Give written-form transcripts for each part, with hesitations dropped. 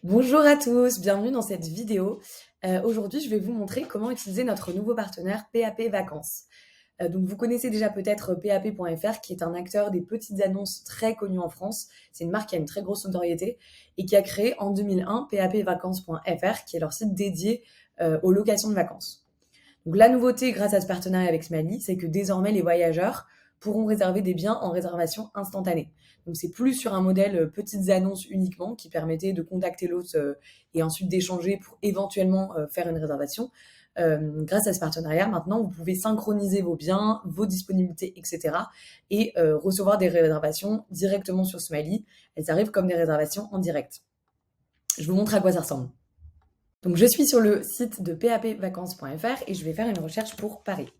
Bonjour à tous, bienvenue dans cette vidéo. Aujourd'hui, je vais vous montrer comment utiliser notre nouveau partenaire PAP Vacances. Donc vous connaissez déjà peut-être PAP.fr qui est un acteur des petites annonces très connu en France. C'est une marque qui a une très grosse notoriété et qui a créé en 2001 PAPvacances.fr qui est leur site dédié aux locations de vacances. Donc la nouveauté grâce à ce partenariat avec Smally, c'est que désormais les voyageurs pourront réserver des biens en réservation instantanée. Donc c'est plus sur un modèle petites annonces uniquement qui permettait de contacter l'hôte et ensuite d'échanger pour éventuellement faire une réservation. Grâce à ce partenariat, maintenant vous pouvez synchroniser vos biens, vos disponibilités, etc. et recevoir des réservations directement sur Smally. Elles arrivent comme des réservations en direct. Je vous montre à quoi ça ressemble. Donc je suis sur le site de papvacances.fr et je vais faire une recherche pour Paris.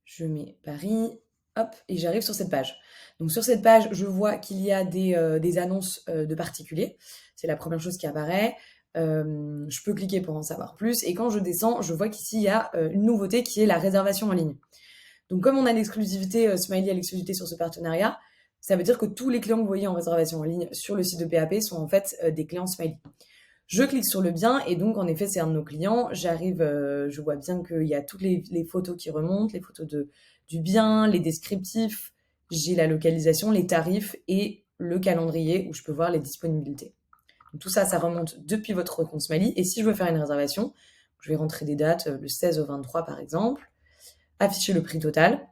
Je mets Paris, hop, et j'arrive sur cette page. Donc sur cette page, je vois qu'il y a des annonces de particuliers. C'est la première chose qui apparaît. Je peux cliquer pour en savoir plus. Et quand je descends, je vois qu'ici, il y a une nouveauté qui est la réservation en ligne. Donc comme on a l'exclusivité, Smily a l'exclusivité sur ce partenariat, ça veut dire que tous les clients que vous voyez en réservation en ligne sur le site de PAP sont en fait des clients Smily. Je clique sur le bien et donc en effet c'est un de nos clients. J'arrive, je vois bien qu'il y a toutes les photos qui remontent, les photos du bien, les descriptifs, j'ai la localisation, les tarifs et le calendrier où je peux voir les disponibilités. Donc tout ça, ça remonte depuis votre compte Smally. Et si je veux faire une réservation, je vais rentrer des dates, le 16 au 23 par exemple, afficher le prix total.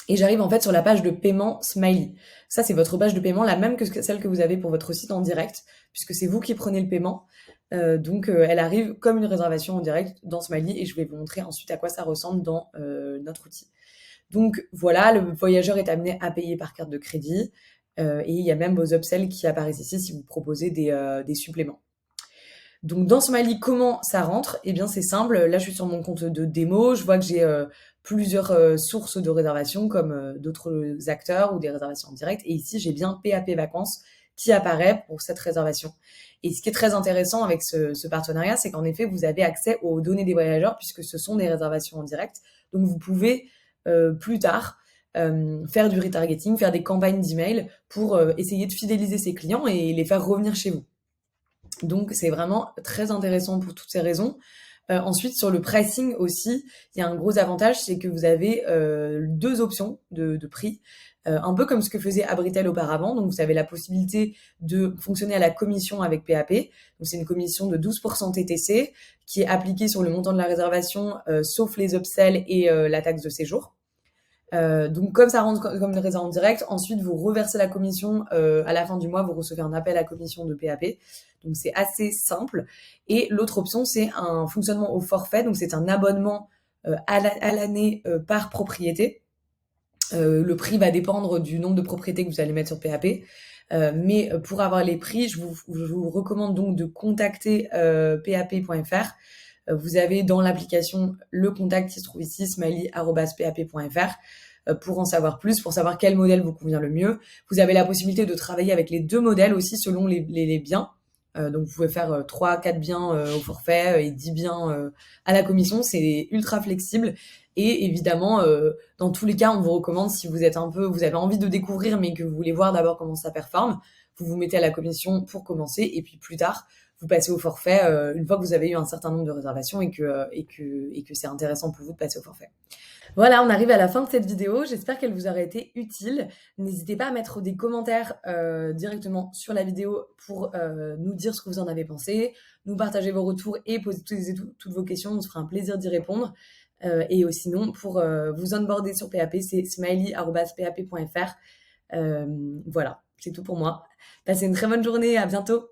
Et j'arrive en fait sur la page de paiement Smily. Ça, c'est votre page de paiement, la même que celle que vous avez pour votre site en direct, puisque c'est vous qui prenez le paiement. Donc, elle arrive comme une réservation en direct dans Smily et je vais vous montrer ensuite à quoi ça ressemble dans notre outil. Donc voilà, le voyageur est amené à payer par carte de crédit et il y a même vos upsells qui apparaissent ici si vous proposez des suppléments. Donc dans Smally, comment ça rentre? Eh bien c'est simple, là je suis sur mon compte de démo, je vois que j'ai plusieurs sources de réservation comme d'autres acteurs ou des réservations en direct. Et ici j'ai bien PAP Vacances qui apparaît pour cette réservation. Et ce qui est très intéressant avec ce partenariat, c'est qu'en effet vous avez accès aux données des voyageurs puisque ce sont des réservations en direct. Donc vous pouvez plus tard faire du retargeting, faire des campagnes d'email pour essayer de fidéliser ces clients et les faire revenir chez vous. Donc c'est vraiment très intéressant pour toutes ces raisons. Ensuite sur le pricing aussi, il y a un gros avantage, c'est que vous avez 2 options de prix, un peu comme ce que faisait Abritel auparavant. Donc vous avez la possibilité de fonctionner à la commission avec PAP. Donc c'est une commission de 12 TTC qui est appliquée sur le montant de la réservation, sauf les upsells et la taxe de séjour. Donc comme ça rentre comme une réserve en direct, ensuite vous reversez la commission à la fin du mois, vous recevez un appel à commission de PAP. Donc c'est assez simple. Et l'autre option, c'est un fonctionnement au forfait. Donc c'est un abonnement à l'année par propriété. Le prix va dépendre du nombre de propriétés que vous allez mettre sur PAP. Mais pour avoir les prix, je vous recommande donc de contacter pap.fr. Vous avez dans l'application le contact qui se trouve ici, smily@pap.fr, pour en savoir plus, pour savoir quel modèle vous convient le mieux. Vous avez la possibilité de travailler avec les 2 modèles aussi selon les biens. Donc vous pouvez faire 3-4 biens au forfait et 10 biens à la commission. C'est ultra flexible. Et évidemment, dans tous les cas, on vous recommande, si vous avez envie de découvrir, mais que vous voulez voir d'abord comment ça performe, vous vous mettez à la commission pour commencer, et puis plus tard, vous passez au forfait une fois que vous avez eu un certain nombre de réservations et que c'est intéressant pour vous de passer au forfait. Voilà, on arrive à la fin de cette vidéo. J'espère qu'elle vous aura été utile. N'hésitez pas à mettre des commentaires directement sur la vidéo pour nous dire ce que vous en avez pensé, nous partager vos retours et poser toutes vos questions. On se fera un plaisir d'y répondre. Et sinon, pour vous onboarder sur PAP, c'est smily@pap.fr. Voilà, c'est tout pour moi. Passez une très bonne journée, à bientôt.